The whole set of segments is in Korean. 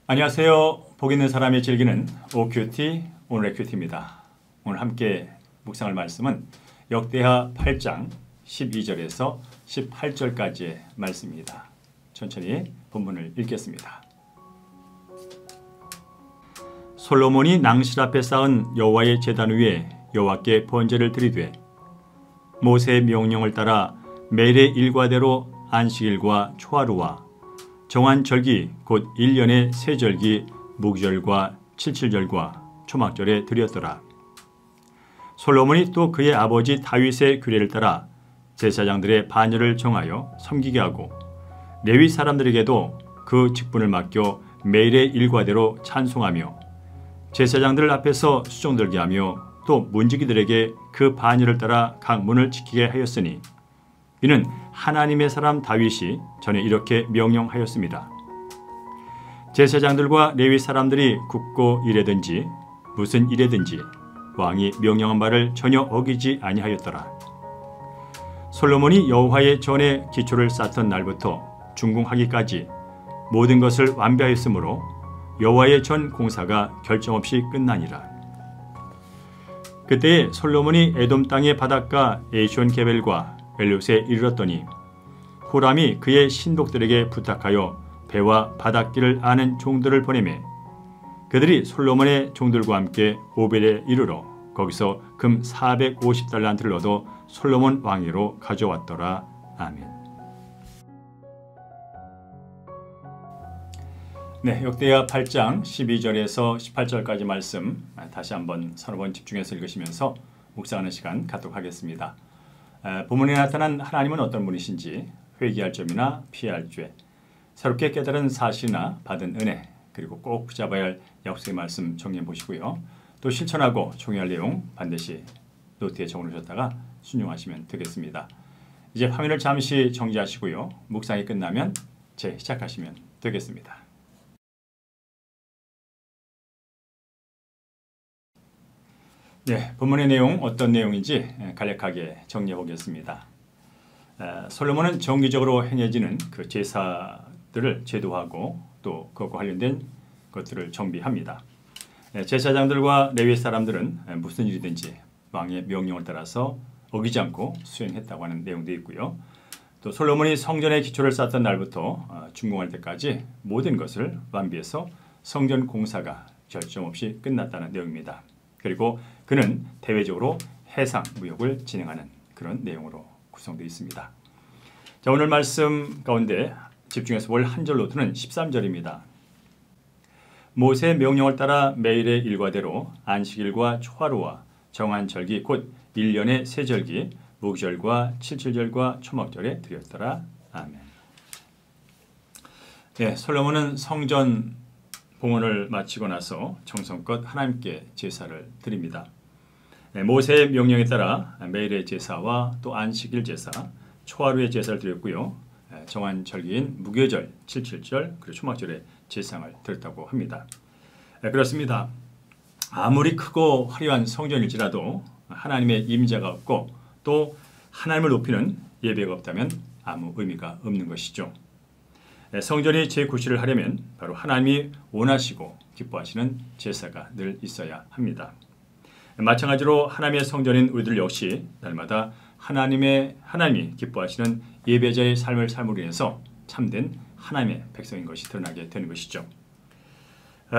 안녕하세요. 복 있는 사람이 즐기는 OQT 오늘의 큐티입니다. 오늘 함께 묵상할 말씀은 역대하 8장 12절에서 18절까지의 말씀입니다. 천천히 본문을 읽겠습니다. 솔로몬이 낭실 앞에 쌓은 여호와의 제단 위에 여호와께 번제를 드리되 모세의 명령을 따라 매일의 일과대로 안식일과 초하루와 정한 절기 곧 1년의 세 절기 무교절과 칠칠절과 초막절에 드렸더라. 솔로몬이 또 그의 아버지 다윗의 규례를 따라 제사장들의 반열을 정하여 섬기게 하고 레위 사람들에게도 그 직분을 맡겨 매일의 일과대로 찬송하며 제사장들 앞에서 수종 들게 하며 또 문지기들에게 그 반열을 따라 각 문을 지키게 하였으니 이는 하나님의 사람 다윗이 전에 이렇게 명령하였습니다. 제사장들과 레위 사람들이 굽고 일하든지 무슨 일에든지 왕이 명령한 바를 전혀 어기지 아니하였더라. 솔로몬이 여호와의 전에 기초를 쌓던 날부터 준공하기까지 모든 것을 완비하였으므로 여호와의 전 공사가 결정 없이 끝나니라. 그때에 솔로몬이 에돔 땅의 바닷가 에이션 게벨과 엘롯에 이르렀더니 호람이 그의 신복들에게 부탁하여 배와 바닷길을 아는 종들을 보내매 그들이 솔로몬의 종들과 함께 오벨에 이르러 거기서 금 450달란트를 얻어 솔로몬 왕위로 가져왔더라. 아멘. 네, 역대하 8장 12절에서 18절까지 말씀 다시 한번 서너 번 집중해서 읽으시면서 묵상하는 시간 갖도록 하겠습니다. 본문에 나타난 하나님은 어떤 분이신지 회개할 점이나 피할 죄, 새롭게 깨달은 사실이나 받은 은혜, 그리고 꼭 붙잡아야 할 약속의 말씀 정리해 보시고요. 또 실천하고 종이할 내용 반드시 노트에 적어놓으셨다가 순종하시면 되겠습니다. 이제 화면을 잠시 정지하시고요. 묵상이 끝나면 시작하시면 되겠습니다. 네, 본문의 내용 어떤 내용인지 간략하게 정리해 보겠습니다. 솔로몬은 정기적으로 행해지는 그 제사들을 제도하고 또 그것과 관련된 것들을 정비합니다. 제사장들과 레위 사람들은 무슨 일이든지 왕의 명령을 따라서 어기지 않고 수행했다고 하는 내용도 있고요. 또 솔로몬이 성전의 기초를 쌓던 날부터 준공할 때까지 모든 것을 완비해서 성전 공사가 결정 없이 끝났다는 내용입니다. 그리고 그는 대외적으로 해상 무역을 진행하는 그런 내용으로 구성되어 있습니다. 자, 오늘 말씀 가운데 집중해서 볼 한 절 노트는 13절입니다. 모세의 명령을 따라 매일의 일과대로 안식일과 초하루와 정한 절기 곧 1년의 세 절기 무교절과 칠칠절과 초막절에 드렸더라. 아멘. 네, 솔로몬은 성전 봉헌을 마치고 나서 정성껏 하나님께 제사를 드립니다. 모세의 명령에 따라 매일의 제사와 또 안식일 제사, 초하루의 제사를 드렸고요. 정한 절기인 무교절, 칠칠절, 그리고 초막절에 제상을 드렸다고 합니다. 그렇습니다. 아무리 크고 화려한 성전일지라도 하나님의 임재가 없고 또 하나님을 높이는 예배가 없다면 아무 의미가 없는 것이죠. 성전이 제9시를 하려면 바로 하나님이 원하시고 기뻐하시는 제사가 늘 있어야 합니다. 마찬가지로 하나님의 성전인 우리들 역시 날마다 하나님이 기뻐하시는 예배자의 삶을 삶으로 인해서 참된 하나님의 백성인 것이 드러나게 되는 것이죠.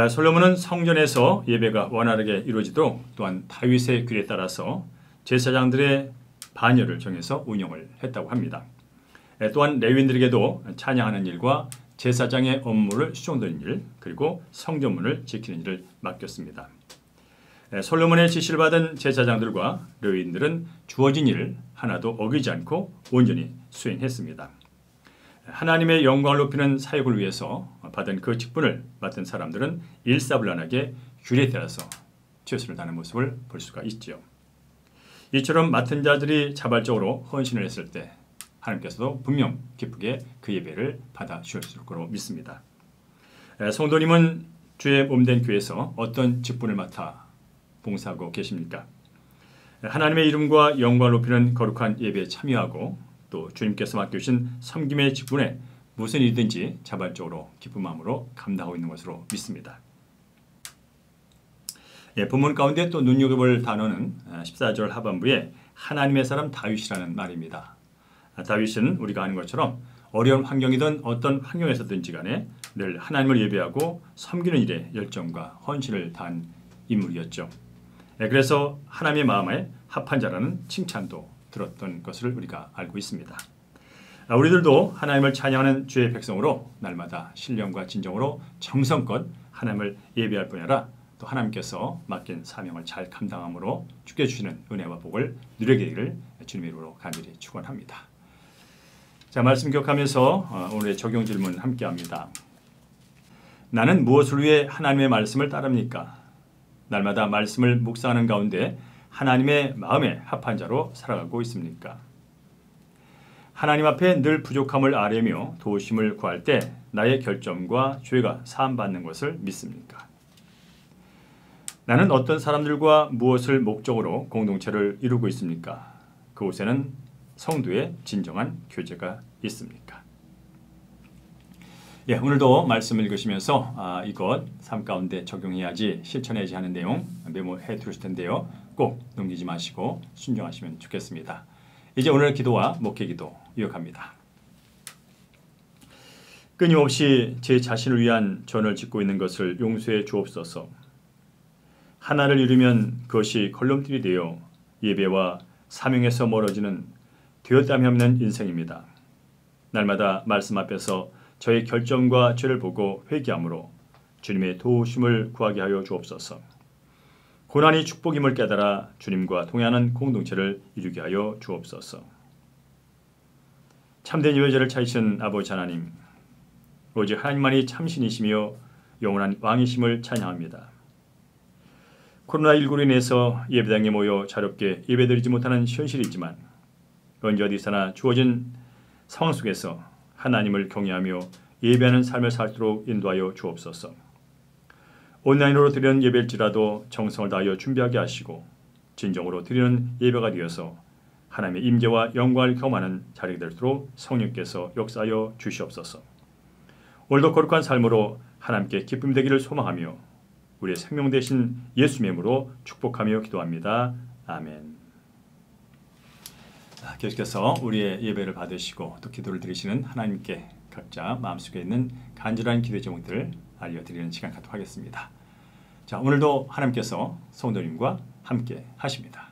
솔로몬은 성전에서 예배가 원활하게 이루어지도록 또한 다윗의 규례에 따라서 제사장들의 반열을 정해서 운영을 했다고 합니다. 또한 레위인들에게도 찬양하는 일과 제사장의 업무를 수종드는 일, 그리고 성전문을 지키는 일을 맡겼습니다. 솔로몬의 지시를 받은 제사장들과 레위인들은 주어진 일을 하나도 어기지 않고 온전히 수행했습니다. 하나님의 영광을 높이는 사역을 위해서 받은 그 직분을 맡은 사람들은 일사불란하게 규례에 따라서 최선을 다하는 모습을 볼 수가 있죠. 이처럼 맡은 자들이 자발적으로 헌신을 했을 때 하나님께서도 분명 기쁘게 그 예배를 받아 주셨을 거로 믿습니다. 성도님은 주의 몸된 교회에서 어떤 직분을 맡아 봉사하고 계십니까? 하나님의 이름과 영광을 높이는 거룩한 예배에 참여하고 또 주님께서 맡겨주신 섬김의 직분에 무슨 일이든지 자발적으로 기쁜 마음으로 감당하고 있는 것으로 믿습니다. 본문 가운데 또 눈여겨볼 단어는 14절 하반부에 하나님의 사람 다윗이라는 말입니다. 다윗은 우리가 아는 것처럼 어려운 환경이든 어떤 환경에서든지 간에 늘 하나님을 예배하고 섬기는 일에 열정과 헌신을 다한 인물이었죠. 그래서 하나님의 마음에 합한 자라는 칭찬도 들었던 것을 우리가 알고 있습니다. 우리들도 하나님을 찬양하는 주의 백성으로 날마다 신령과 진정으로 정성껏 하나님을 예배할 뿐 아니라 또 하나님께서 맡긴 사명을 잘 감당함으로 주께 주시는 은혜와 복을 누리게 되기를 주님의 이름으로 간절히 축원합니다. 자, 말씀 기억하면서 오늘의 적용 질문 함께합니다. 나는 무엇을 위해 하나님의 말씀을 따릅니까? 날마다 말씀을 묵상하는 가운데 하나님의 마음에 합한 자로 살아가고 있습니까? 하나님 앞에 늘 부족함을 아뢰며 도우심을 구할 때 나의 결점과 죄가 사함받는 것을 믿습니까? 나는 어떤 사람들과 무엇을 목적으로 공동체를 이루고 있습니까? 그곳에는 성도의 진정한 교제가 있습니까? 오늘도 말씀 읽으시면서 이것 삶 가운데 적용해야지 실천해야지 하는 내용 메모해 두실 텐데요. 꼭 넘기지 마시고 순종하시면 좋겠습니다. 이제 오늘의 기도와 목회 기도 이어갑니다. 끊임없이 제 자신을 위한 전을 짓고 있는 것을 용서해 주옵소서. 하나를 이루면 그것이 걸림돌이 되어 예배와 사명에서 멀어지는 되었다면 없는 인생입니다. 날마다 말씀 앞에서 저의 결점과 죄를 보고 회개함으로 주님의 도우심을 구하게 하여 주옵소서. 고난이 축복임을 깨달아 주님과 동행하는 공동체를 이루게 하여 주옵소서. 참된 예배자를 찾으신 아버지 하나님, 오직 하나님만이 참신이시며 영원한 왕이심을 찬양합니다. 코로나19로 인해서 예배당에 모여 자유롭게 예배드리지 못하는 현실이지만 언제 어디서나 주어진 상황 속에서 하나님을 경외하며 예배하는 삶을 살도록 인도하여 주옵소서. 온라인으로 드리는 예배일지라도 정성을 다하여 준비하게 하시고 진정으로 드리는 예배가 되어서 하나님의 임재와 영광을 경험하는 자리가 되도록 성령께서 역사하여 주시옵소서. 오늘도 거룩한 삶으로 하나님께 기쁨이 되기를 소망하며 우리의 생명 되신 예수님의 이름으로 축복하며 기도합니다. 아멘. 계속해서 우리의 예배를 받으시고 또 기도를 드리시는 하나님께 각자 마음속에 있는 간절한 기도 제목들을 알려드리는 시간 갖도록 하겠습니다. 자, 오늘도 하나님께서 성도님과 함께 하십니다.